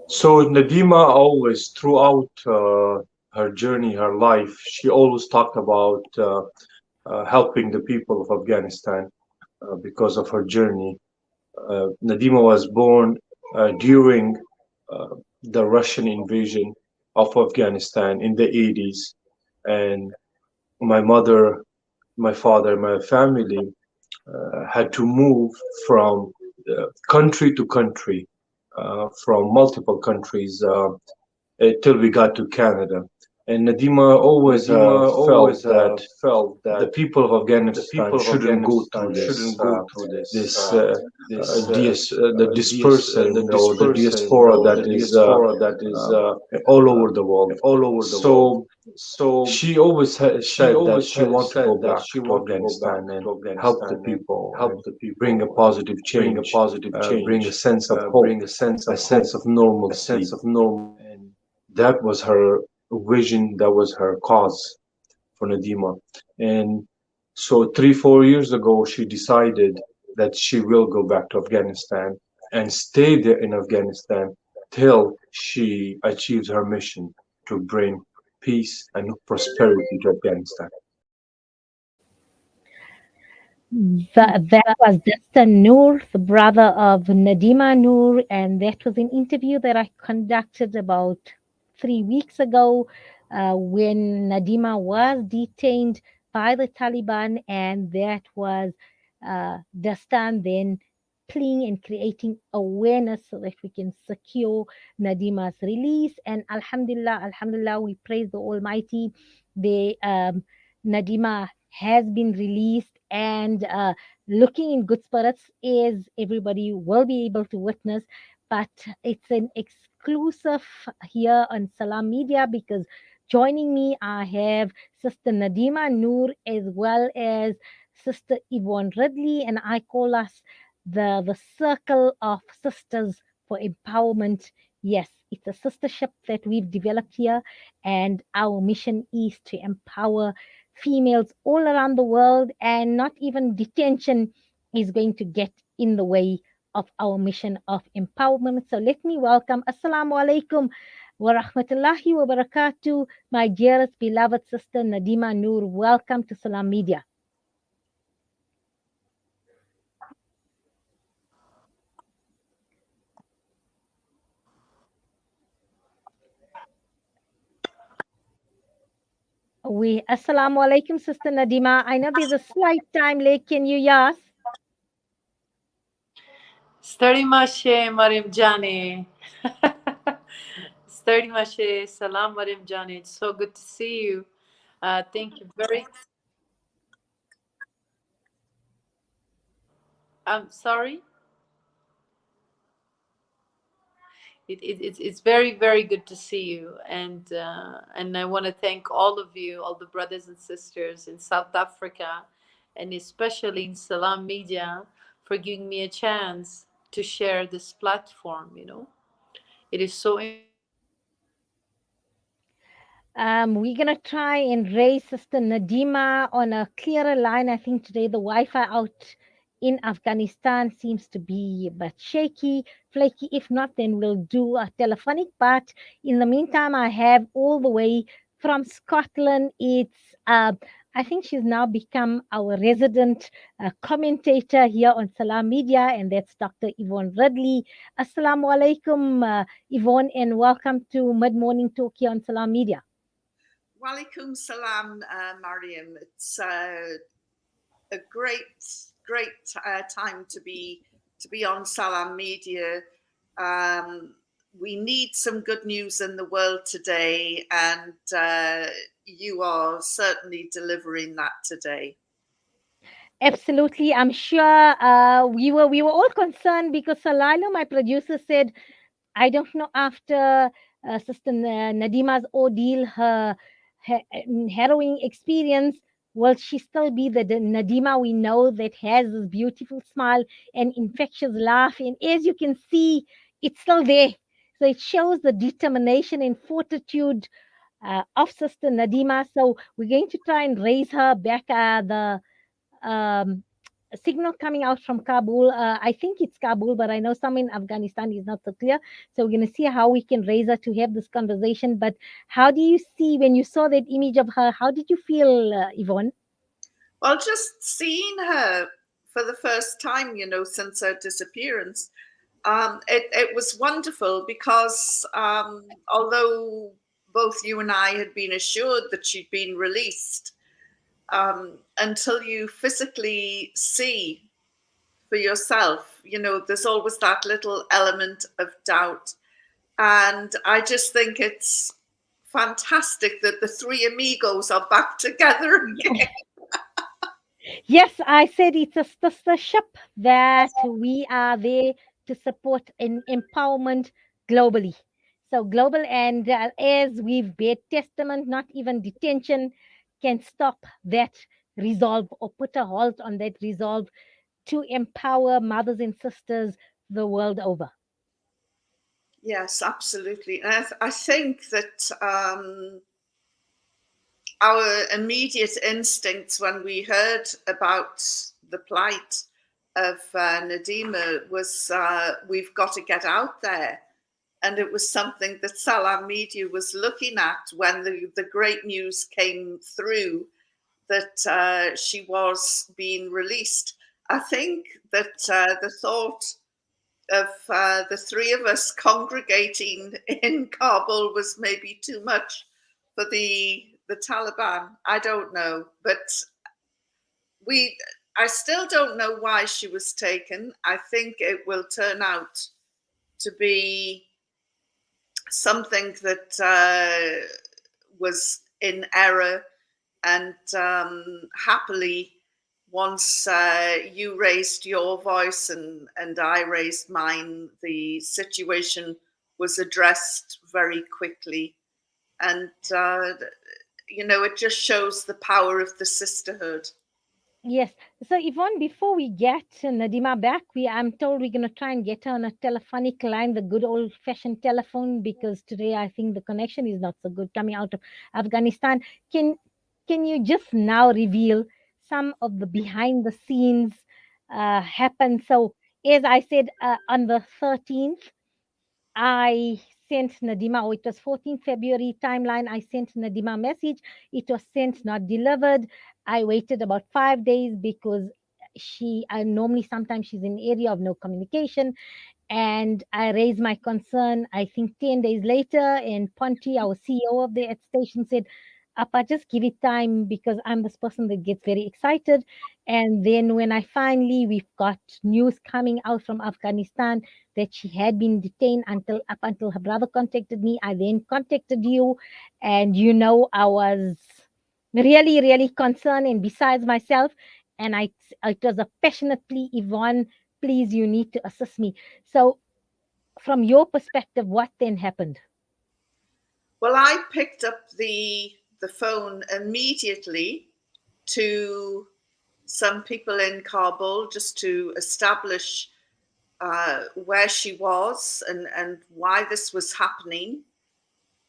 So Nadima always, throughout her journey, her life, she always talked about helping the people of Afghanistan because of her journey. Nadima was born during uh, the Russian invasion of Afghanistan in the 80s, and my mother, my father, my family had to move from country to country, from multiple countries till we got to Canada. And Nadima always Nadima felt always that felt the that people of the Afghanistan people of shouldn't go through Afghanistan shouldn't go through this the the dispersing or the dispersing diaspora or that the is diaspora that is all over the world. all over the world. So So she always she said that always she want to go said that back she to want to go back Afghanistan and to help the Afghanistan and people help and the bring a people and positive bring a change, positive bring a change, sense of hope, bring a sense a of sense hope, of a normalcy. sense of normal. And that was her vision, that was her cause for Nadima. And so 3, 4 years ago, she decided that she will go back to Afghanistan and stay there in Afghanistan till she achieves her mission to bring peace and prosperity to Afghanistan. That was Dustin Noor, the brother of Nadima Noor, and that was an interview that I conducted about 3 weeks ago when Nadima was detained by the Taliban, and that was Dastan then pleading and creating awareness so that we can secure Nadima's release. And Alhamdulillah, Alhamdulillah, we praise the Almighty. The Nadima has been released and looking in good spirits, as everybody will be able to witness. But it's an exclusive here on Salam Media because joining me, I have Sister Nadima Noor as well as Sister Yvonne Ridley, and I call us the circle of sisters for empowerment. Yes, it's a sistership that we've developed here, and our mission is to empower females all around the world, and not even detention is going to get in the way of our mission of empowerment. So let me welcome Assalamu alaikum wa rahmatullahi wa barakatuh, my dearest beloved sister Nadima Noor. Welcome to Salam Media. We Assalamu alaikum, Sister Nadima. I know there's a slight time late. Can you yes? Sturdy Mashe Marim Jani. Sturdy Mashe, Salam Marim Jani. It's so good to see you. Thank you very. I'm sorry. It's very very good to see you, and I want to thank all of you, all the brothers and sisters in South Africa, and especially in Salam Media, for giving me a chance to share this platform. It is so We're gonna try and raise Sister Nadima on a clearer line. I think today the Wi-Fi out in Afghanistan seems to be a bit shaky, flaky. If not, then we'll do a telephonic. But in the meantime, I have all the way from Scotland. It's I think she's now become our resident commentator here on Salam Media, and that's Dr. Yvonne Ridley. Assalamu alaikum, Yvonne, and welcome to Mid Morning Talk here on Salam Media. Walaikum salam, Mariam. It's a great time to be on Salam Media. We need some good news in the world today, and you are certainly delivering that today. Absolutely, I'm sure we were all concerned because Salilo, my producer, said, I don't know after Sister Nadima's ordeal, her harrowing experience, will she still be the Nadima we know that has this beautiful smile and infectious laugh? And as you can see, it's still there. So it shows the determination and fortitude of Sister Nadima. So we're going to try and raise her back the um, signal coming out from Kabul. I think it's Kabul, but I know some in Afghanistan is not so clear. So we're going to see how we can raise her to have this conversation. But how do you see when you saw that image of her? How did you feel, Yvonne? Well, just seeing her for the first time, since her disappearance, it was wonderful because although both you and I had been assured that she'd been released, until you physically see for yourself, there's always that little element of doubt. And I just think it's fantastic that the three amigos are back together again. Yes, I said it's a sistership that we are there to support an empowerment globally. So global, and as we've bear testament, not even detention can stop that resolve or put a halt on that resolve to empower mothers and sisters the world over. Yes, absolutely. And I think that our immediate instincts when we heard about the plight of Nadima was we've got to get out there. And it was something that Salam Media was looking at when the great news came through that she was being released. I think that the thought of the three of us congregating in Kabul was maybe too much for the Taliban. I don't know, but I still don't know why she was taken. I think it will turn out to be something that was in error, and happily, once you raised your voice and I raised mine, the situation was addressed very quickly. And, it just shows the power of the sisterhood. Yes. So Yvonne, before we get Nadima back, I'm told we're going to try and get her on a telephonic line, the good old-fashioned telephone, because today I think the connection is not so good coming out of Afghanistan. Can you just now reveal some of the behind the scenes happened? So as I said, on the 13th, I sent Nadima, it was 14th February timeline. I sent Nadima a message. It was sent, not delivered. I waited about 5 days because normally sometimes she's in area of no communication. And I raised my concern, I think 10 days later, and Ponty, our CEO of the station, said, Appa, just give it time because I'm this person that gets very excited. And then when we've got news coming out from Afghanistan that she had been detained up until her brother contacted me. I then contacted you, and I was really, really concerned and besides myself. And it was a passionate plea, Yvonne, please, you need to assist me. So, from your perspective, what then happened? Well, I picked up the phone immediately to some people in Kabul just to establish where she was and why this was happening.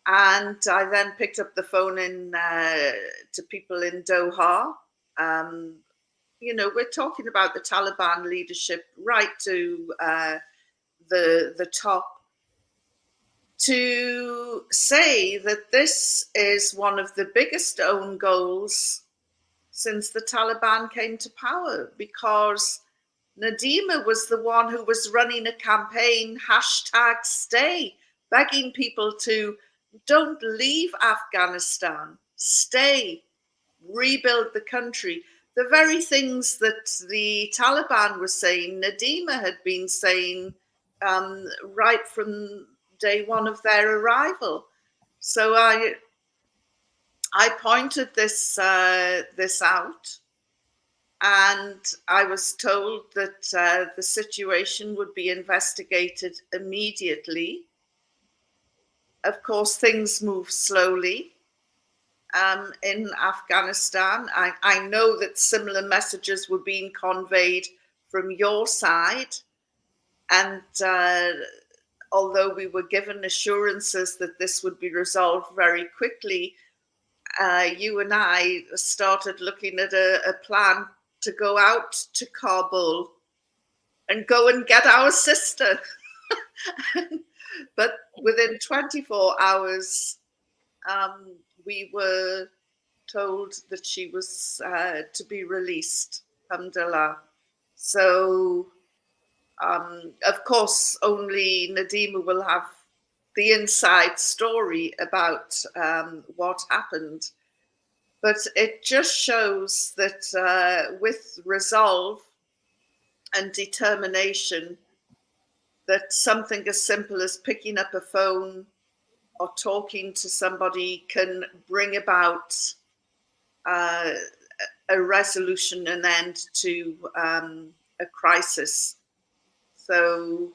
And I then picked up the phone to people in Doha. We're talking about the Taliban leadership right to the top, to say that this is one of the biggest own goals since the Taliban came to power, because Nadima was the one who was running a campaign, #stay, begging people to don't leave Afghanistan, stay, rebuild the country. The very things that the Taliban was saying, Nadima had been saying right from day one of their arrival. So I pointed this out, and I was told that the situation would be investigated immediately. Of course, things move slowly in Afghanistan. I know that similar messages were being conveyed from your side, and although we were given assurances that this would be resolved very quickly, you and I started looking at a plan to go out to Kabul and go and get our sister. But within 24 hours, we were told that she was to be released, alhamdulillah. So, of course, only Nadima will have the inside story about what happened. But it just shows that with resolve and determination, that something as simple as picking up a phone or talking to somebody can bring about uh, a resolution, an end to a crisis. So,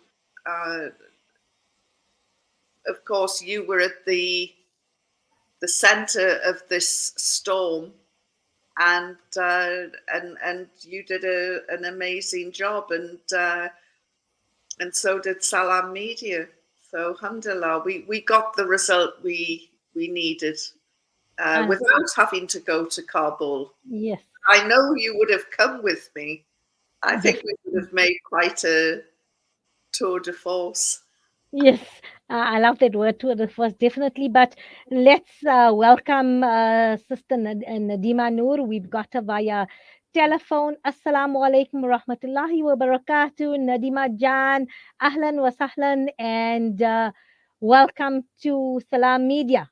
of course, you were at the center of this storm, and you did an amazing job, and so did Salam Media. So, alhamdulillah, we got the result we needed without having to go to Kabul. Yes. I know you would have come with me. I think we would have made quite a tour de force. Yes, I love that word too. The first, definitely. But let's welcome Sister Nadima Noor. We've got her via telephone. Assalamu alaikum wa rahmatullahi wa barakatuh. Nadima Jan, ahlan wa sahlan, and welcome to Salam Media.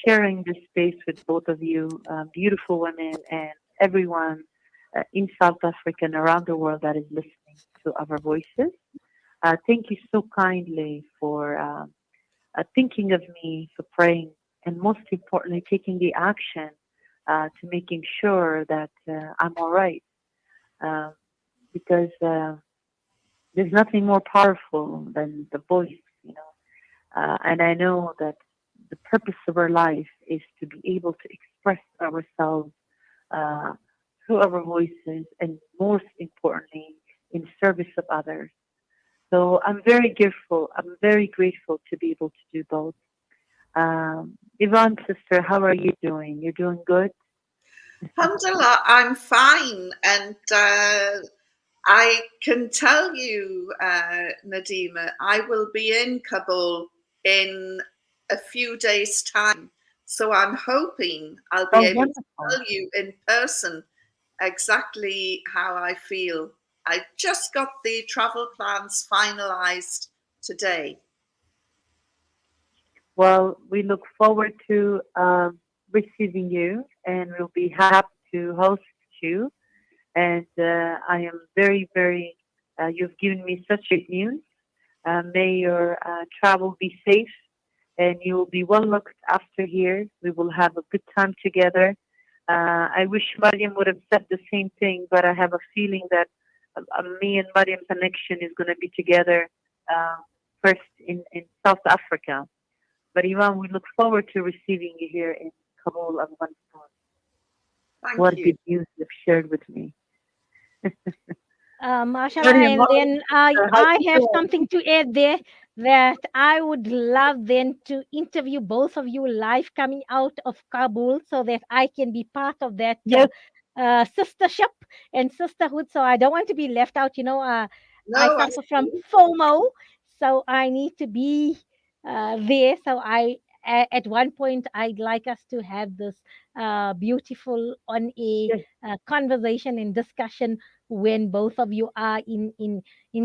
Sharing this space with both of you, beautiful women, and everyone in South Africa and around the world that is listening to our voices. Thank you so kindly for thinking of me, for praying, and most importantly, taking the action to making sure that I'm all right. Um, because there's nothing more powerful than the voice. And I know that the purpose of our life is to be able to express ourselves uh, through our voices, and most importantly, in service of others. So I'm very grateful. I'm very grateful to be able to do both. Yvonne, sister, how are you doing? You're doing good? Alhamdulillah, I'm fine. And I can tell you, Nadima, I will be in Kabul in a few days' time. So I'm hoping I'll be Oh, able to wonderful. tell you in person exactly how I feel. I just got the travel plans finalized today. Well, we look forward to receiving you, and we'll be happy to host you. And I am very, very, you've given me such great news. May your travel be safe, and you will be well looked after here. We will have a good time together. I wish Mariam would have said the same thing, but I have a feeling that me and Mariam connection is going to be together uh, first in South Africa. But Ivan, we look forward to receiving you here in Kabul, Afghanistan. Thank What you. good news you've shared with me. Mashallah, Mariam, and then how I you have doing? something to add there, that I would love then to interview both of you live coming out of Kabul, so that I can be part of that Yes, sistership and sisterhood. So I don't want to be left out. I No, I suffer from see. FOMO, so I need to be there. So at one point, I'd like us to have this beautiful on a yes. conversation and discussion when both of you are in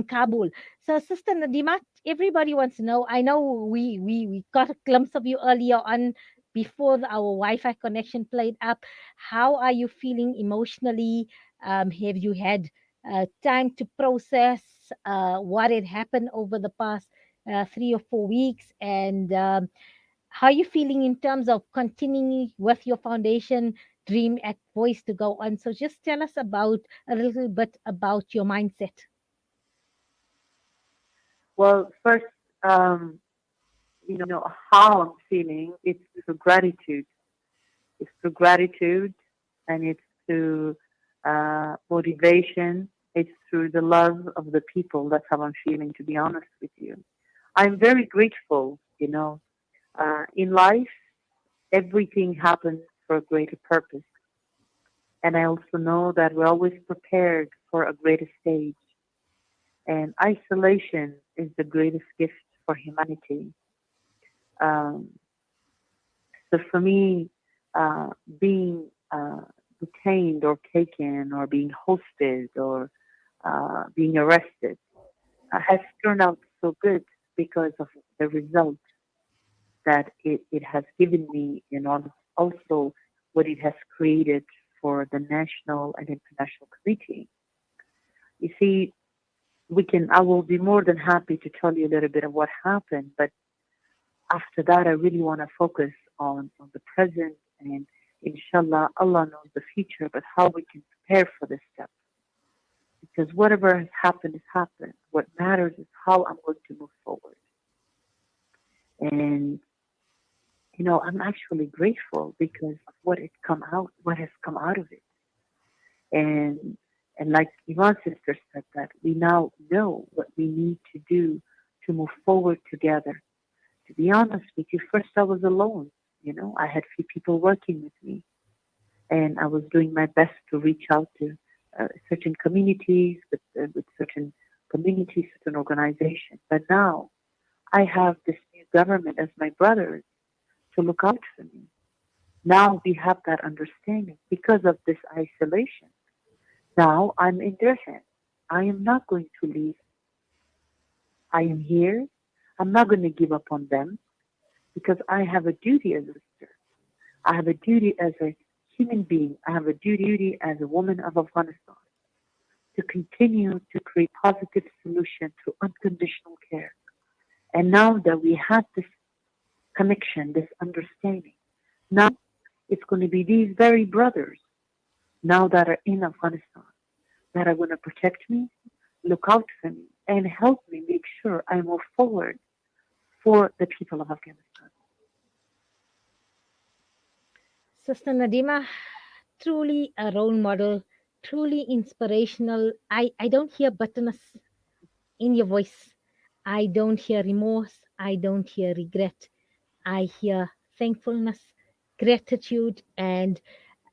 Kabul. So, Sister Nadima, everybody wants to know. I know we got a glimpse of you earlier on before our Wi-Fi connection played up. How are you feeling emotionally? Have you had time to process what had happened over the past 3 or 4 weeks? And how are you feeling in terms of continuing with your foundation dream at Voice to go on? So just tell us about a little bit about your mindset. Well, first, um, how I'm feeling. It's through gratitude. It's through gratitude, and it's through motivation. It's through the love of the people. That's how I'm feeling, to be honest with you. I'm very grateful. In life, everything happens for a greater purpose. And I also know that we're always prepared for a greater stage. And isolation is the greatest gift for humanity. Um, so for me, being detained or taken or being hosted or being arrested has turned out so good because of the result that it has given me, also what it has created for the national and international community. You see, I will be more than happy to tell you a little bit of what happened, but after that, I really want to focus on the present and inshallah, Allah knows the future, but how we can prepare for this step. Because whatever has happened has happened. What matters is how I'm going to move forward. And I'm actually grateful because of what has come out of it. And like Ivan's sister said, that we now know what we need to do to move forward together. To be honest with you, first I was alone. I had few people working with me, and I was doing my best to reach out to certain communities, with certain communities, certain organizations. But now I have this new government as my brothers to look out for me. Now we have that understanding because of this isolation. Now I'm in their hands. I am not going to leave. I am here. I'm not going to give up on them because I have a duty as a sister. I have a duty as a human being. I have a duty as a woman of Afghanistan to continue to create positive solution through unconditional care. And now that we have this connection, this understanding, now it's going to be these very brothers now that are in Afghanistan that are going to protect me, look out for me, and help me make sure I move forward for the people of Afghanistan. Sister Nadima, truly a role model, truly inspirational. I don't hear bitterness in your voice. I don't hear remorse. I don't hear regret. I hear thankfulness, gratitude, and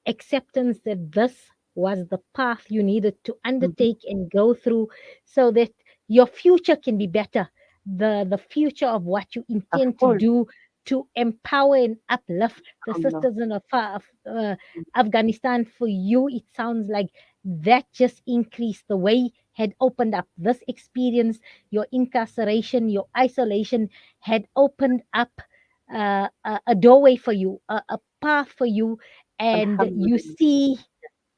acceptance that this was the path you needed to Mhm. undertake and go through so that your future can be better. The future of what you Of intend to course, do to empower and uplift the Allah. sisters in Afghanistan. For you, it sounds like that just increased the way had opened up this experience. Your incarceration, your isolation had opened up a doorway for you, a path for you, and you Alhamdulillah. see,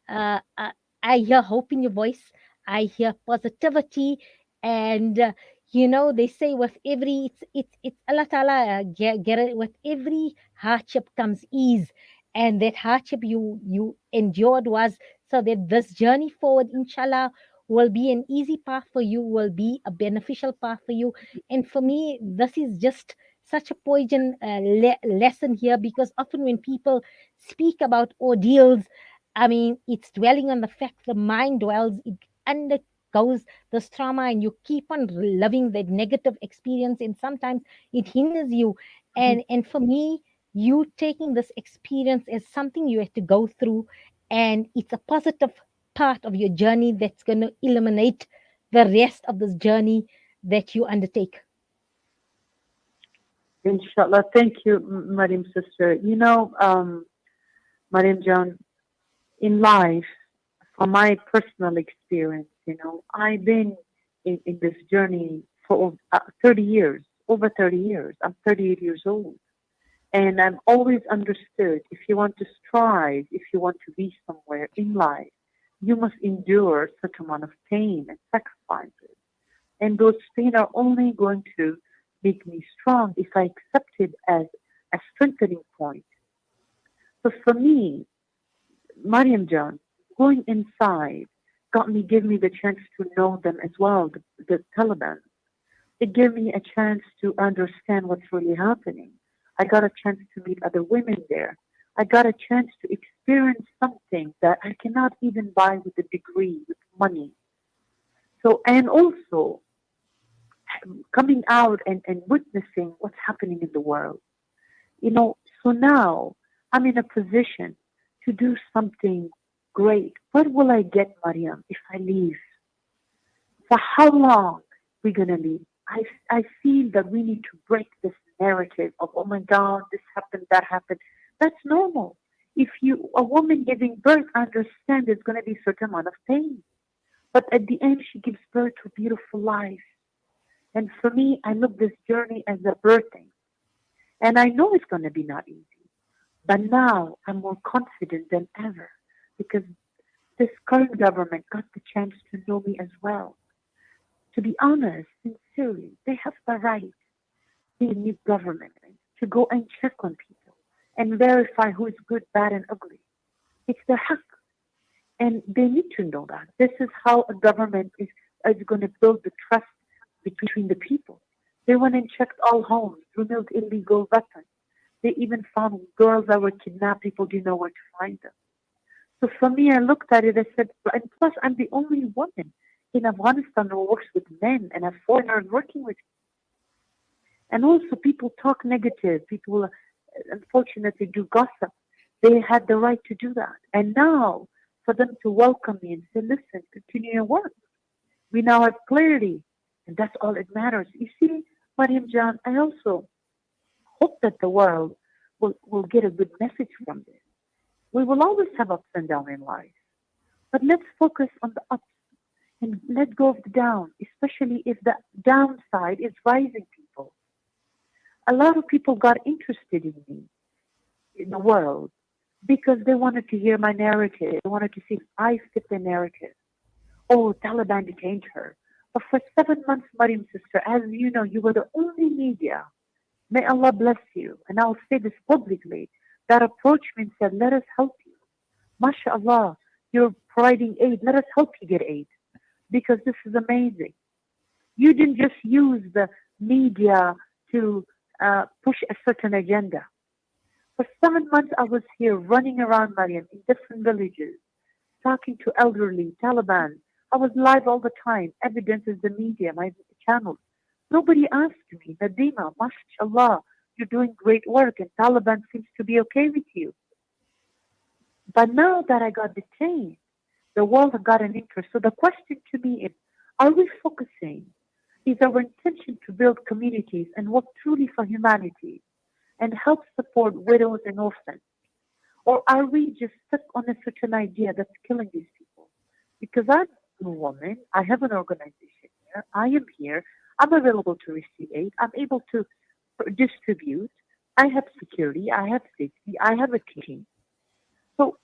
I hear hope in your voice. I hear positivity, and they say with every it's Allah Taala, get it, with every hardship comes ease, and that hardship you endured was so that this journey forward, inshallah, will be an easy path for you, will be a beneficial path for you. And for me, this is just such a poignant lesson here, because often when people speak about ordeals, I mean, it's dwelling on the fact the mind dwells, it undergoes this trauma, and you keep on reliving that negative experience, and sometimes it hinders you. Mhm. And for me, you taking this experience as something you have to go through, and it's a positive part of your journey that's going to eliminate the rest of this journey that you undertake. Inshallah. Thank you, Mariam sister. Mariam John, in life, from my personal experience, I've been in this journey for 30 years, over 30 years. I'm 38 years old. And I've always understood if you want to strive, if you want to be somewhere in life, you must endure such amount of pain and sacrifices. And those pain are only going to make me strong if I accept it as a strengthening point. So for me, Mariam John, going inside gave me the chance to know them as well, the Taliban. It gave me a chance to understand what's really happening. I got a chance to meet other women there. I got a chance to experience something that I cannot even buy with a degree, with money. So, and also coming out and witnessing what's happening in the world. You know, so now I'm in a position to do something great. What will I get, Mariam, if I leave? For how long we gonna leave? I feel that we need to break this narrative of, oh my God, this happened, that happened. That's normal. If you a woman giving birth, I understand there's gonna be a certain amount of pain. But at the end she gives birth to a beautiful life. And for me, I look this journey as a birthing. And I know it's gonna be not easy. But now I'm more confident than ever because this current government got the chance to know me as well. To be honest, sincerely, they have the right, the new government, to go and check on people and verify who is good, bad, and ugly. It's their haq. And they need to know that. This is how a government is going to build the trust between the people. They went and checked all homes, removed illegal weapons. They even found girls that were kidnapped. People didn't know where to find them. So for me, I looked at it, I said, and plus I'm the only woman in Afghanistan who works with men and have foreigners working with me. And also people talk negative. People unfortunately do gossip. They had the right to do that. And now for them to welcome me and say, listen, continue your work. We now have clarity. And that's all that matters. You see, Mariam Jan, I also hope that the world will get a good message from this. We will always have ups and downs in life. But let's focus on the ups and let go of the down, especially if the downside is rising people. A lot of people got interested in me, in the world, because they wanted to hear my narrative. They wanted to see if I fit the narrative. Oh, Taliban detained her. But for 7 months, Mariam sister, as you know, you were the only media. May Allah bless you. And I'll say this publicly, that approached me and said, let us help you. MashaAllah, you're providing aid. Let us help you get aid. Because this is amazing. You didn't just use the media to push a certain agenda. For 7 months, I was here running around Mariam in different villages, talking to elderly, Taliban. I was live all the time. Evidence is the media, my channels. Nobody asked me, Nadima, mashallah, you're doing great work and Taliban seems to be okay with you. But now that I got detained, the world got an interest. So the question to me is, are we focusing? Is our intention to build communities and work truly for humanity and help support widows and orphans? Or are we just stuck on a certain idea that's killing these people? Because I'm a woman, I have an organization here, I am here, I'm available to receive aid, I'm able to distribute, I have security, I have safety, I have a team. So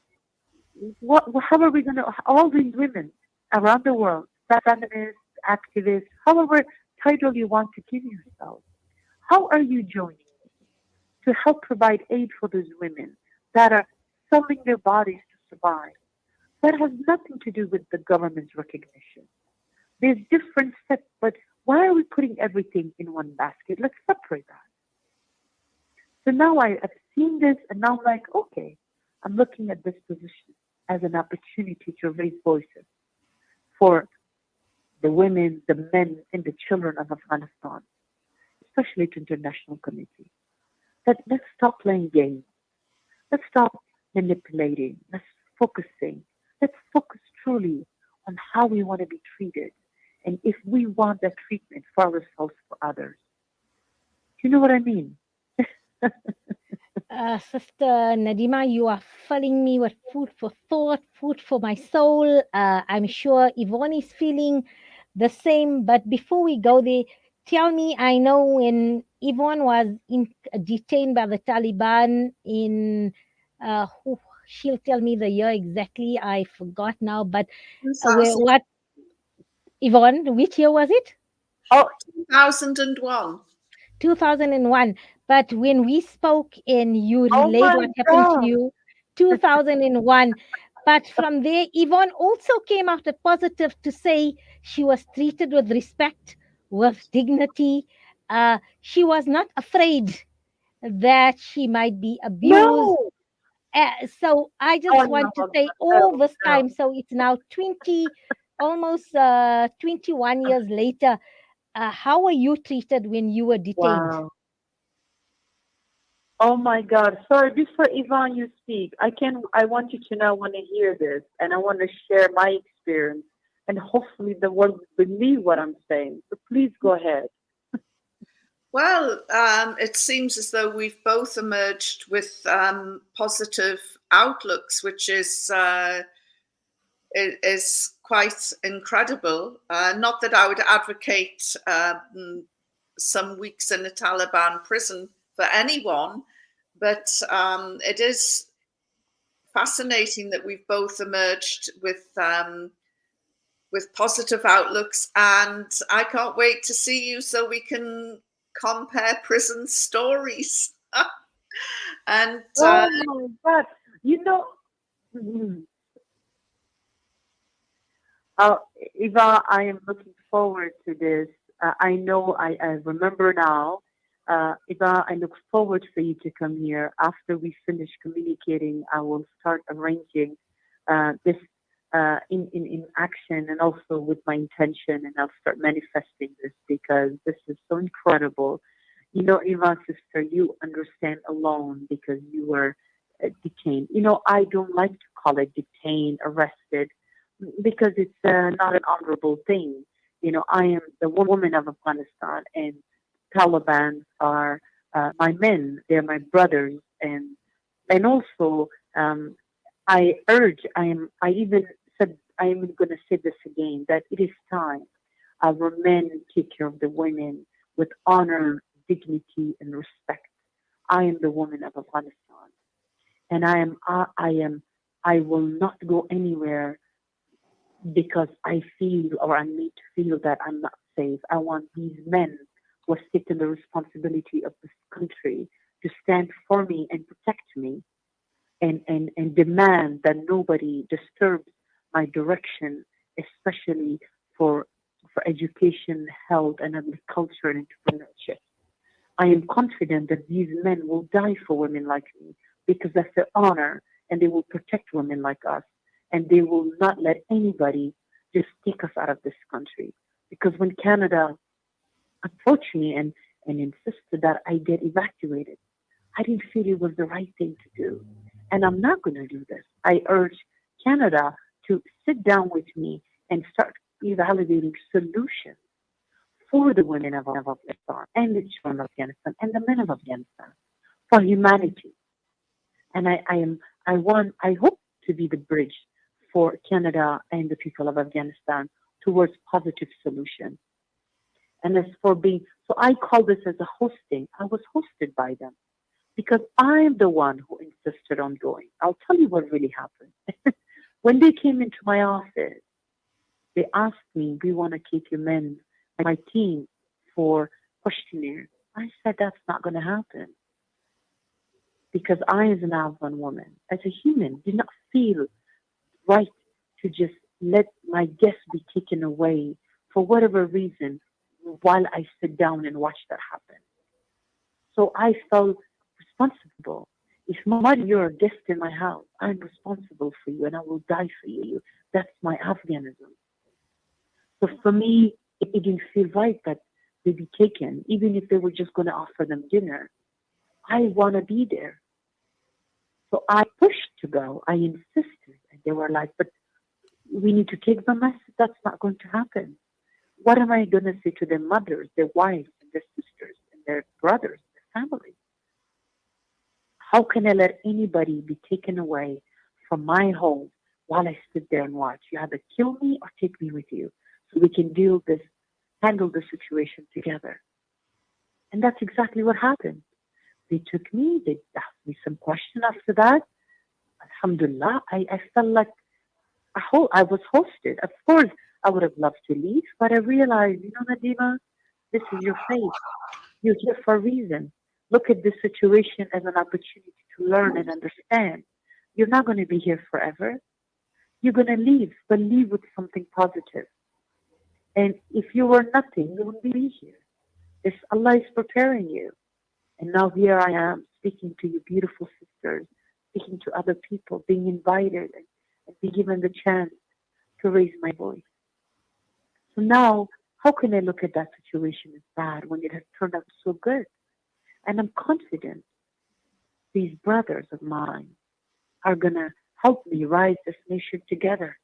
how are we going to, all these women around the world, feminists, activists, however title you want to give yourself, how are you joining to help provide aid for those women that are selling their bodies to survive? That has nothing to do with the government's recognition. There's different steps, but why are we putting everything in one basket? Let's separate that. So now I've seen this, and now I'm like, okay, I'm looking at this position as an opportunity to raise voices for the women, the men, and the children of Afghanistan, especially to international community. That let's stop playing games. Let's stop manipulating. Let's focusing. Let's focus truly on how we want to be treated and if we want that treatment for ourselves, for others. Do you know what I mean? Sister Nadima, you are filling me with food for thought, food for my soul. I'm sure Yvonne is feeling the same. But before we go there, tell me, I know when Yvonne was detained by the Taliban in, she'll tell me the year exactly, I forgot now, but what, Yvonne, which year was it? Oh, 2001. 2001. But when we spoke and you oh relayed my what happened to God. you, 2001. But from there, Yvonne also came out a positive to say she was treated with respect with dignity. She was not afraid that she might be abused. No. So I Oh just no, want to say all no, this no. time, so it's now 20, almost 21 years later, how were you treated when you were detained? Wow. Oh my God. Sorry, before Ivan you speak, I want you to know I want to hear this and I want to share my experience and hopefully the world will believe what I'm saying. So please go ahead. Well, it seems as though we've both emerged with positive outlooks, which is quite incredible. Not that I would advocate some weeks in a Taliban prison for anyone, but it is fascinating that we've both emerged with positive outlooks, and I can't wait to see you so we can compare prison stories. And Oh my God. You know, mhm. uh, Eva, I am looking forward to this. I know I remember now. Eva, I look forward for you to come here. After we finish communicating, I will start arranging this in action and also with my intention, and I'll start manifesting this because this is so incredible. You know, Eva, sister, you understand alone because you were detained. You know, I don't like to call it detained, arrested because it's not an honorable thing. You know, I am the woman of Afghanistan, and Taliban are my men. They're my brothers, and also I urge. I even said I am going to say this again that it is time our men take care of the women with honor, dignity, and respect. I am the woman of Afghanistan, and I will not go anywhere because I feel or I need to feel that I'm not safe. I want these men who are taking the responsibility of this country to stand for me and protect me and demand that nobody disturbs my direction, especially for for education, health, and agriculture and entrepreneurship. I am confident that these men will die for women like me because that's their honor and they will protect women like us and they will not let anybody just take us out of this country. Because when Canada approached me and insisted that I get evacuated, I didn't feel it was the right thing to do. And I'm not going to do this. I urge Canada to sit down with me and start evaluating solutions for the women of Afghanistan and the children of Afghanistan and the men of Afghanistan for humanity. And I hope to be the bridge for Canada and the people of Afghanistan towards positive solutions. And as for being, so I call this as a hosting. I was hosted by them because I'm the one who insisted on going. I'll tell you what really happened. When they came into my office, they asked me, we want to keep your men, my team, for questionnaire. I said, that's not going to happen because I, as an Afghan woman, as a human, did not feel right to just let my guests be taken away for whatever reason while I sit down and watch that happen. So I felt responsible. If Mari, you're a guest in my house, I'm responsible for you and I will die for you. That's my Afghanism. So for me, it didn't feel right that they be taken, even if they were just going to offer them dinner. I want to be there. So I pushed to go. I insisted. And they were like, but we need to take them. I said, that's not going to happen. What am I going to say to their mothers, their wives, and their sisters, and their brothers, their families? How can I let anybody be taken away from my home while I sit there and watch? You either kill me or take me with you so we can handle the situation together. And that's exactly what happened. They took me, they asked me some questions after that. Alhamdulillah, I felt like I was hosted. Of course, I would have loved to leave, but I realized, Nadima, this is your fate. You're here for a reason. Look at this situation as an opportunity to learn and understand. You're not going to be here forever. You're going to leave, but leave with something positive. And if you were nothing, you wouldn't be here. This Allah is preparing you. And now here I am speaking to you, beautiful sisters, speaking to other people, being invited and be given the chance to raise my voice. So now, how can I look at that situation as bad when it has turned out so good? And I'm confident these brothers of mine are going to help me rise this nation together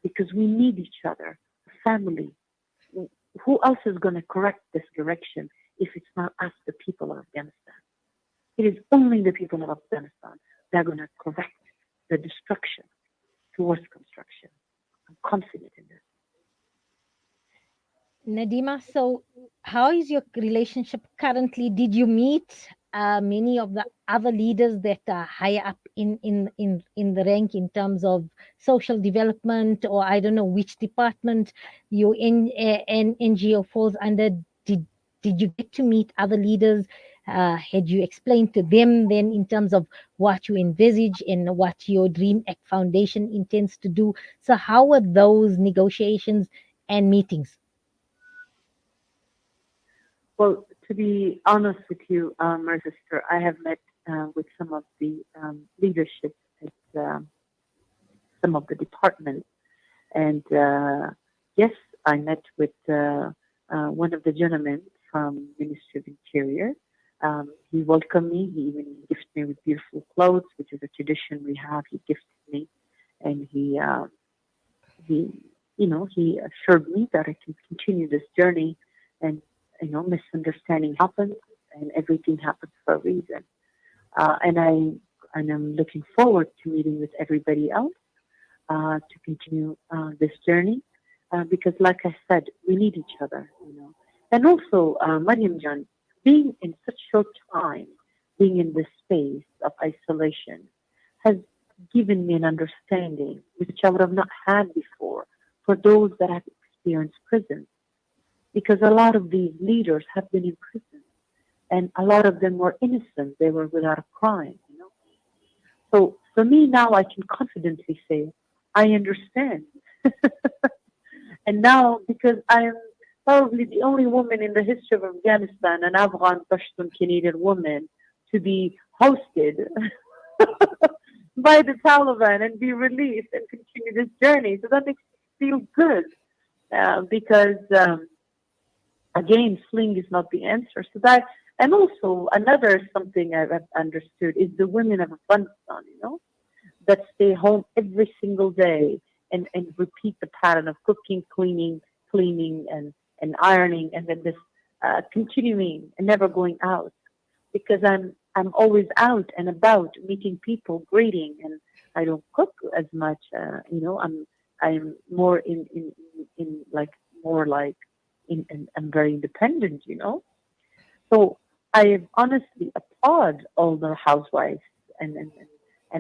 because we need each other, family. Who else is going to correct this direction if it's not us, the people of Afghanistan? It is only the people of Afghanistan that are going to correct the destruction towards construction. I'm confident in this. Nadima, so how is your relationship currently? Did you meet many of the other leaders that are higher up in the rank in terms of social development, or I don't know which department your NGO falls under? Did you get to meet other leaders? Had you explained to them then in terms of what you envisage and what your Dream Act Foundation intends to do? So how were those negotiations and meetings? Well, to be honest with you, my sister, I have met with some of the leadership at some of the departments. And yes, I met with one of the gentlemen from Ministry of Interior. He welcomed me. He even gifted me with beautiful clothes, which is a tradition we have. He gifted me, and he assured me that I can continue this journey. And misunderstanding happens, and everything happens for a reason. And I'm looking forward to meeting with everybody else to continue this journey because, like I said, we need each other. And also, Mariam Jan, being in such short time, being in this space of isolation, has given me an understanding which I would have not had before for those that have experienced prison. Because a lot of these leaders have been in prison, and a lot of them were innocent. They were without a crime. So for me now, I can confidently say, I understand. And now, because I am probably the only woman in the history of Afghanistan, an Afghan Pashtun Canadian woman, to be hosted by the Taliban and be released and continue this journey. So that makes me feel good because again, fleeing is not the answer. So that, and also another something I've understood is the women of Afghanistan, that stay home every single day and repeat the pattern of cooking, cleaning, and ironing, and then this continuing and never going out, because I'm always out and about meeting people, greeting, and I don't cook as much. I'm more in like more like. I'm very independent, So I honestly applaud all the housewives and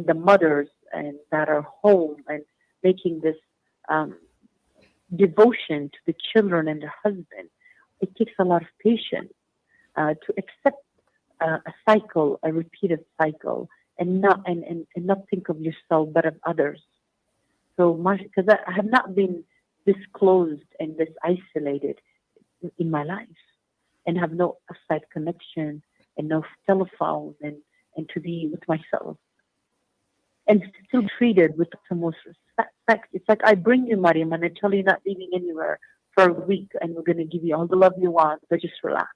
the mothers and that are home and making this devotion to the children and the husband. It takes a lot of patience to accept a cycle, a repeated cycle, and not think of yourself but of others. So much because I have not been this closed and this isolated in my life, and have no outside connection and no telephone and to be with myself and still treated with the most respect. It's like I bring you, Mariam, and I tell you not leaving anywhere for a week, and we're going to give you all the love you want, but just relax.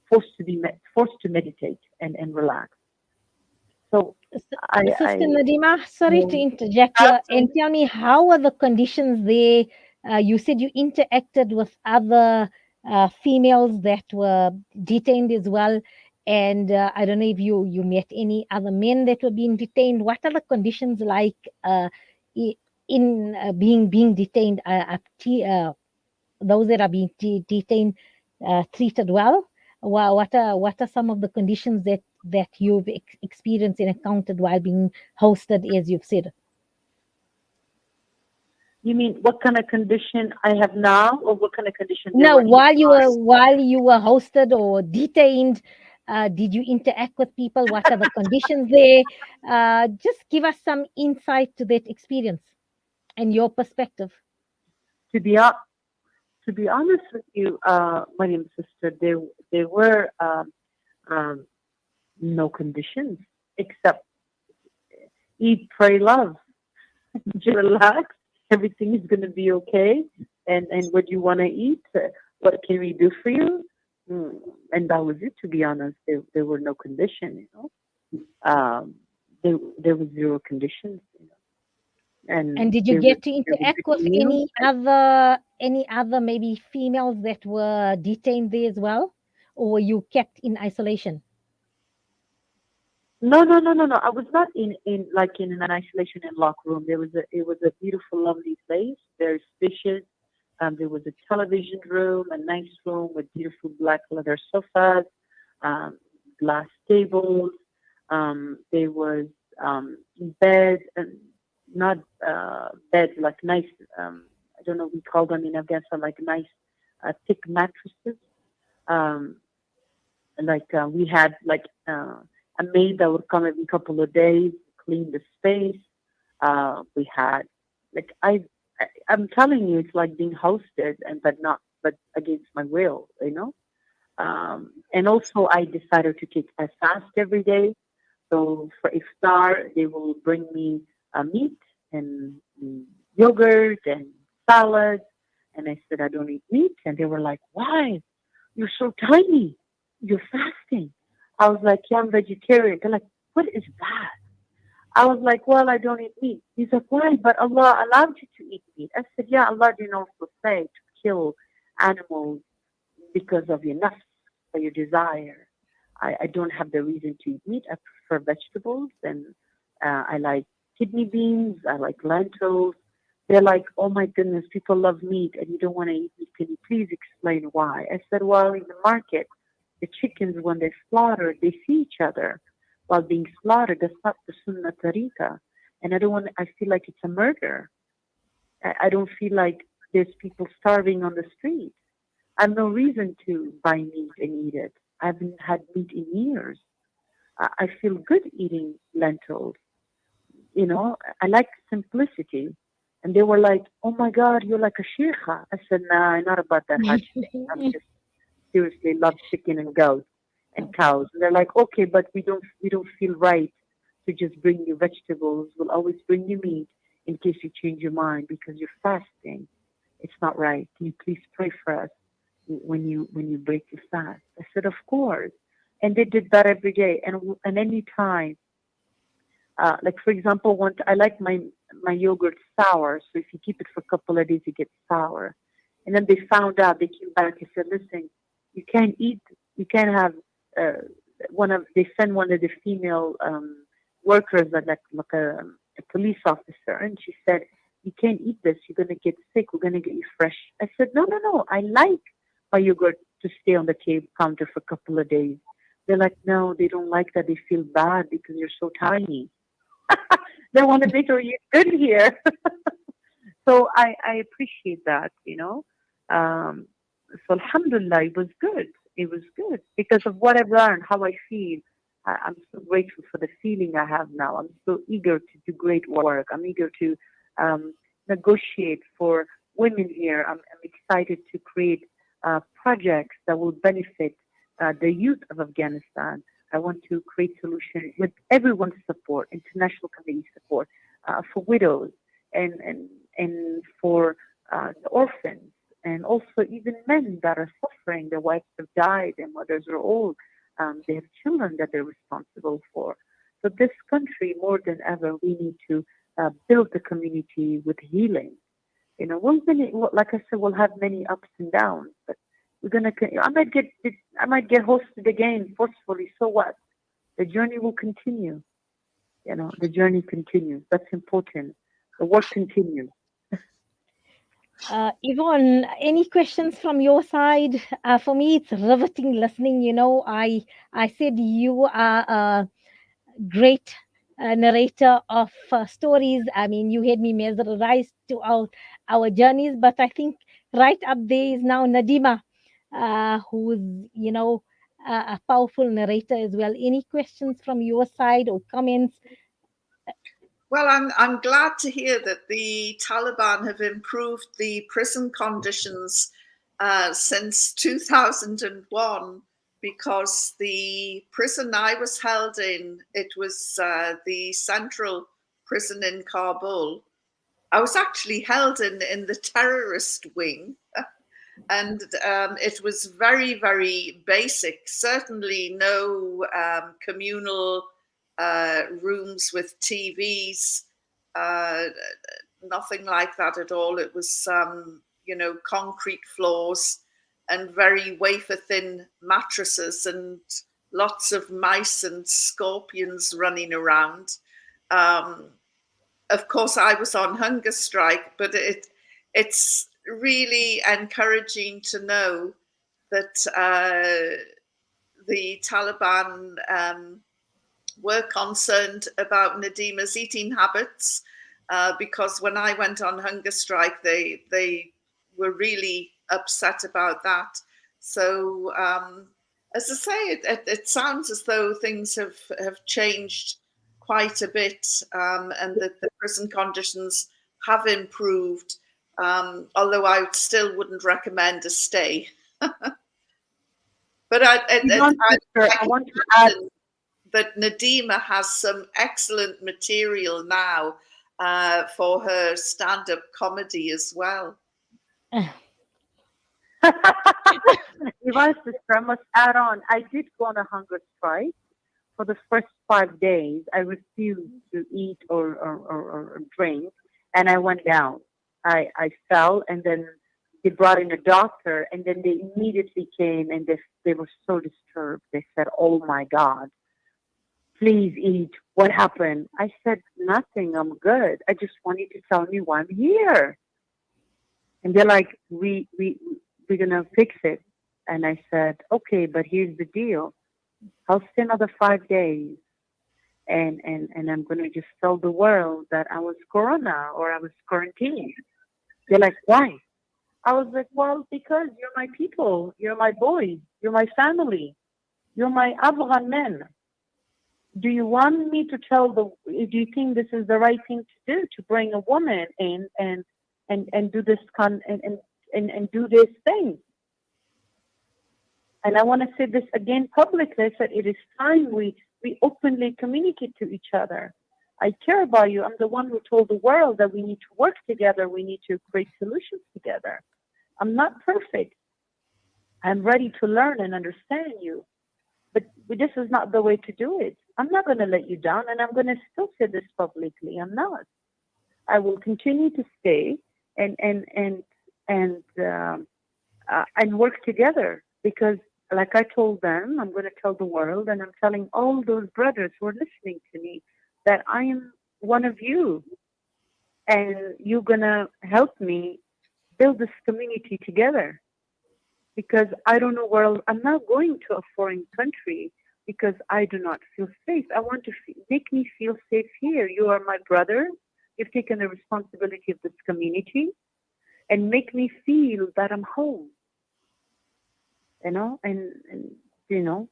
Forced to meditate and relax. So Sister Nadima, sorry to interject here, and tell me, how are the conditions there? You said you interacted with other females that were detained as well, and I don't know if you met any other men that were being detained. What are the conditions like in being detained? Those that are being detained treated well? What are some of the conditions that you've experienced and encountered while being hosted, as you've said? You mean what kind of condition I have now, or what kind of condition? No, while you were hosted or detained, did you interact with people? What are the conditions there? Just give us some insight to that experience and your perspective. To to be honest with you, Mariam sister, there were um, no conditions except eat, pray, love. Just relax. Everything is going to be okay. And what you want to eat? What can we do for you? Mm. And that was it. To be honest, there were no conditions. There was zero conditions. And And did you there was get to there was interact good with meals. any other maybe females that were detained there as well, or were you kept in isolation? No, no, no, no, no. I was not in like in an isolation and lock room. It was a beautiful, lovely place. Very spacious. There was a television room, a nice room with beautiful black leather sofas, um, glass tables. There was bed, and not bed like nice. I don't know. We call them in Afghanistan like nice, thick mattresses. Um, like we had like a maid that would come every couple of days, clean the space. We had like I'm telling you, it's like being hosted, and but against my will, you know. And also, I decided to take a fast every day. So for iftar, they will bring me meat and yogurt and salad. And I said I don't eat meat, and they were like, "Why? You're so tiny. You're fasting." I was like, "Yeah, I'm vegetarian." They're like, "What is that?" I was like, "Well, I don't eat meat." He's like, "Why? But Allah allowed you to eat meat." I said, "Yeah, Allah didn't also say to kill animals because of your nafs or your desire. I don't have the reason to eat meat. I prefer vegetables, and I like kidney beans. I like lentils." They're like, "Oh my goodness, people love meat and you don't want to eat meat. Can you please explain why?" I said, "Well, in the market, the chickens, when they're slaughtered, they see each other while being slaughtered. That's not the Sunnah Tariqa. And I feel like it's a murder. I don't feel like there's people starving on the street. I have no reason to buy meat and eat it. I haven't had meat in years. I feel good eating lentils. I like simplicity." And they were like, "Oh my God, you're like a sheikha." I said, "Nah, I'm not about that Hajj thing. I'm just seriously love chicken and goats and cows." And they're like, "Okay, but we don't feel right to just bring you vegetables. We'll always bring you meat in case you change your mind because you're fasting. It's not right. Can you please pray for us when you break your fast?" I said, "Of course." And they did that every day. And any time, like for example, I like my yogurt sour. So if you keep it for a couple of days, it gets sour. And then they found out. They came back and said, "Listen, you can't eat. You can't have uh, one of." They send one of the female workers, like a police officer, and she said, "You can't eat this. You're gonna get sick. We're gonna get you fresh." I said, "No, no, no. I like my yogurt to stay on the table counter for a couple of days." They're like, "No, they don't like that. They feel bad because you're so tiny. They want to make sure you're good here." So I appreciate that. Um, so Alhamdulillah, it was good. It was good because of what I've learned, how I feel. I'm so grateful for the feeling I have now. I'm so eager to do great work. I'm eager to um, negotiate for women here. I'm excited to create projects that will benefit the youth of Afghanistan. I want to create solutions with everyone's support, international community support, for widows and for the orphans, and also even men that are suffering. Their wives have died and mothers are old. They have children that they're responsible for. So this country, more than ever, we need to build the community with healing. Like I said, we'll have many ups and downs, but we're gonna. I might get hosted again forcefully. So what? The journey will continue. The journey continues. That's important. The work continues. Yvonne, any questions from your side? For me, it's riveting listening. I said you are a great narrator of stories. I mean, you had me mesmerized throughout our journeys, but I think right up there is now Nadima, who's, a powerful narrator as well. Any questions from your side or comments? Well, I'm glad to hear that the Taliban have improved the prison conditions since 2001 because the prison I was held in, it was the central prison in Kabul. I was actually held in the terrorist wing, and it was very, very basic. Certainly no communal rooms with TVs, uh, nothing like that at all. It was, concrete floors and very wafer thin mattresses and lots of mice and scorpions running around. Um, of course, I was on hunger strike, but it's really encouraging to know that the Taliban were concerned about Nadima's eating habits, because when I went on hunger strike, they were really upset about that. So, as I say, it sounds as though things have changed quite a bit, and that the prison conditions have improved. Although I still wouldn't recommend a stay. But Sister, I I can want to add. imagine that Nadima has some excellent material now for her stand-up comedy as well. Yvonne, sister, I must add on. I did go on a hunger strike for the first 5 days. I refused to eat or drink, and I went down. I fell, and then they brought in a doctor, and then they immediately came, and they were so disturbed. They said, "Oh my God, please eat. What happened?" I said, "Nothing. I'm good. I just want you to tell me why I'm here." And they're like, we're gonna fix it. And I said, "Okay, but here's the deal. I'll stay another 5 days, and I'm gonna just tell the world that I was corona or I was quarantined." They're like, "Why?" I was like, "Well, because you're my people, you're my boys, you're my family, you're my Afghan men. Do you want me to tell the? Do you think this is the right thing to do, to bring a woman in and do this and do this thing?" And I want to say this again publicly. I said it is time we openly communicate to each other. I care about you. I'm the one who told the world that we need to work together. We need to create solutions together. I'm not perfect. I'm ready to learn and understand you. But this is not the way to do it. I'm not going to let you down, and I'm going to still say this publicly. I'm not. I will continue to stay and work together, because, like I told them, I'm going to tell the world, and I'm telling all those brothers who are listening to me that I am one of you, and you're going to help me build this community together. Because I don't know where I'm not going to a foreign country because I do not feel safe. I want to make me feel safe here. You are my brother. You've taken the responsibility of this community, and make me feel that I'm home. And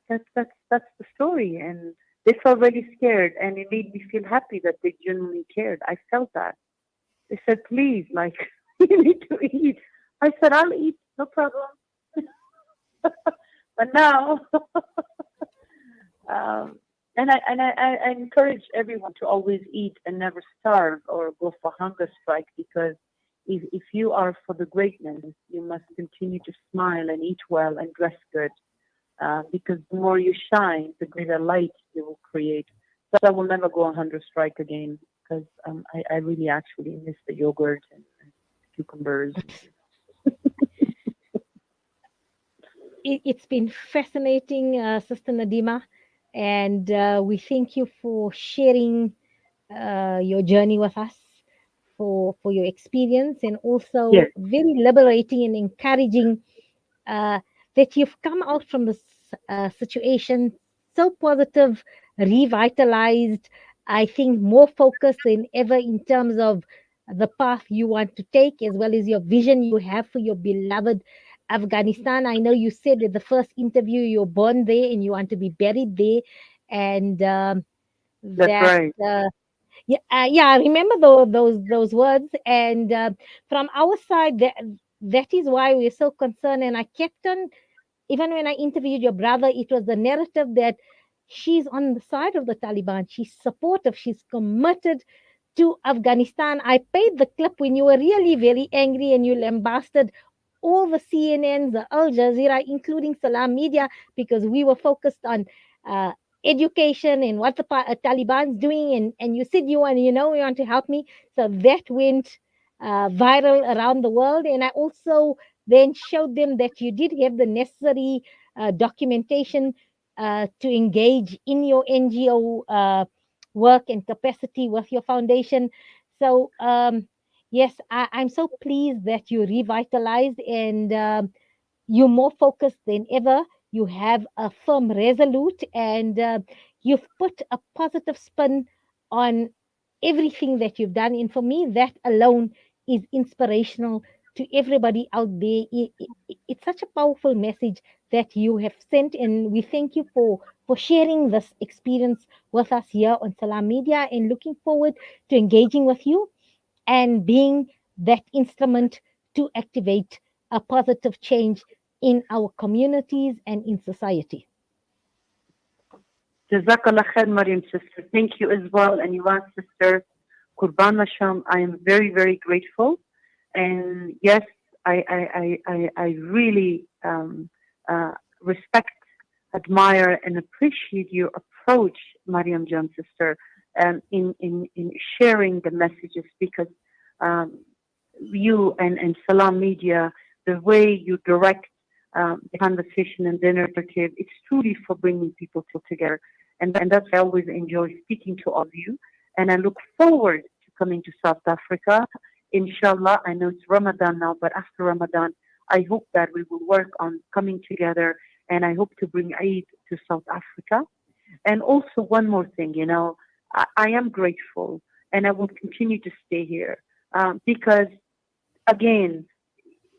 that's the story. And they felt really scared, and it made me feel happy that they genuinely cared. I felt that. They said, "Please, like, you need to eat." I said, "I'll eat, no problem." But now, and I encourage everyone to always eat and never starve or go for hunger strike, because if you are for the greatness, you must continue to smile and eat well and dress good, because the more you shine, the greater light you will create. So I will never go on hunger strike again, because I really actually miss the yogurt and cucumbers. It's been fascinating, Sister Nadima, and we thank you for sharing your journey with us, for your experience, and also Yes, very liberating and encouraging, that you've come out from this situation so positive, revitalized, I think more focused than ever in terms of the path you want to take, as well as your vision you have for your beloved Afghanistan. I know you said at the first interview you're born there and you want to be buried there, and that's that right. yeah, I remember those words. And from our side, that is why we're so concerned. And I kept on, even when I interviewed your brother, it was the narrative that she's on the side of the Taliban. She's supportive. She's committed to Afghanistan. I played the clip when you were really very angry and you lambasted all the CNNs, the Al Jazeera, including Salam Media, because we were focused on uh, education and what the Taliban's doing. And you said you want, you want to help me. So that went viral around the world. And I also then showed them that you did have the necessary documentation to engage in your NGO work and capacity with your foundation. So, yes, I'm so pleased that you revitalized and you're more focused than ever. You have a firm resolute and you've put a positive spin on everything that you've done. And for me, that alone is inspirational to everybody out there. It's such a powerful message that you have sent, and we thank you for sharing this experience with us here on Salam Media, and looking forward to engaging with you and being that instrument to activate a positive change in our communities and in society. Jazakallah khair, Mariam sister. Thank you as well. And Yuvan sister, Qurban Masham, I am very, very grateful. And yes, I really respect, admire, and appreciate your approach, Mariam Jan sister, in sharing the messages, because you and Salam Media, the way you direct the conversation and the narrative, it's truly for bringing people together. And that's why I always enjoy speaking to all of you. And I look forward to coming to South Africa. Inshallah, I know it's Ramadan now, but after Ramadan, I hope that we will work on coming together, and I hope to bring Eid to South Africa. And also one more thing, I am grateful, and I will continue to stay here because, again,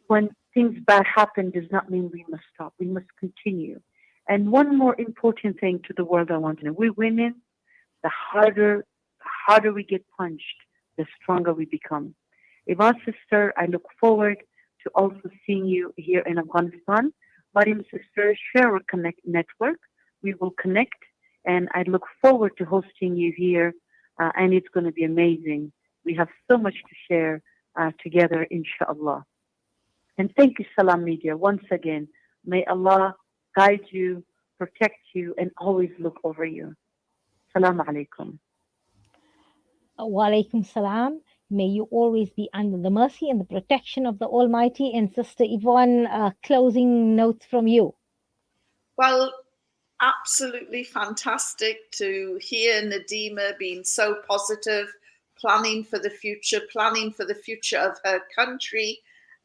when things bad happen does not mean we must stop. We must continue. And one more important thing to the world I want to know. We women, the harder we get punched, the stronger we become. Yvonne sister, I look forward to also seeing you here in Afghanistan. Mariam sister, share our connect network. We will connect, and I look forward to hosting you here, and it's going to be amazing. We have so much to share together, inshallah. And thank you, Salam Media, once again. May Allah guide you, protect you, and always look over you. Salam alaikum. Wa alaikum salam. May you always be under the mercy and the protection of the Almighty. And Sister Yvonne, closing notes from you. Well, absolutely fantastic to hear Nadima being so positive, planning for the future of her country.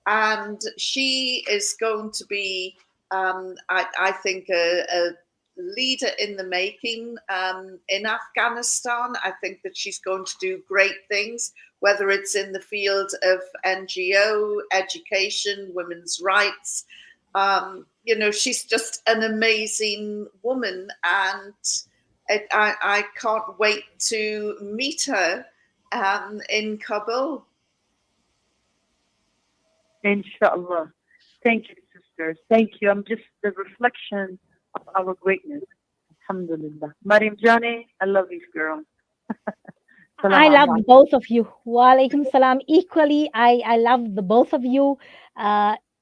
And she is going to be, I think, a leader in the making in Afghanistan. I think that she's going to do great things, whether it's in the field of NGO, education, women's rights. She's just an amazing woman, and I can't wait to meet her in Kabul. Inshallah. Thank you, sisters. Thank you. I'm just the reflection of our greatness. Alhamdulillah. Mariam Jani, I love you, girl. I love both of you. Wa alaikum salam. Equally, I love the both of you.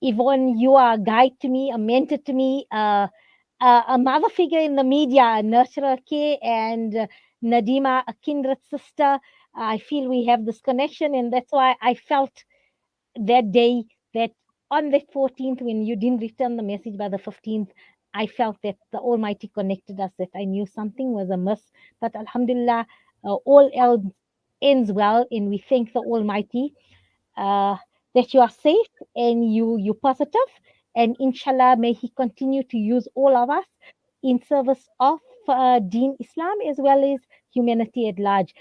Yvonne, you are a guide to me, a mentor to me, a mother figure in the media, a nurturer, and Nadima, a kindred sister. I feel we have this connection, and that's why I felt that day that on the 14th, when you didn't return the message by the 15th, I felt that the Almighty connected us, that I knew something was amiss. But Alhamdulillah, all else ends well, and we thank the Almighty that you are safe and you're positive, and inshallah may He continue to use all of us in service of Deen Islam as well as humanity at large.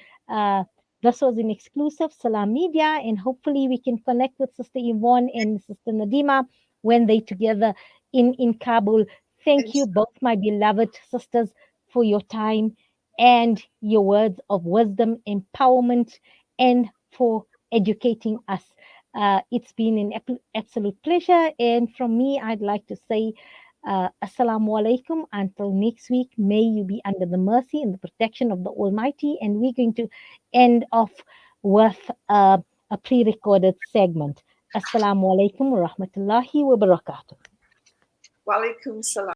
This was an exclusive Salam Media, and hopefully we can connect with Sister Yvonne and Sister Nadima when they together in Kabul. Thank you both, my beloved sisters, for your time and your words of wisdom, empowerment, and for educating us. It's been an absolute pleasure. And from me, I'd like to say, Assalamu alaikum. Until next week, may you be under the mercy and the protection of the Almighty. And we're going to end off with a pre recorded segment. Assalamu alaikum wa rahmatullahi wa barakatuh. Walaikum salam.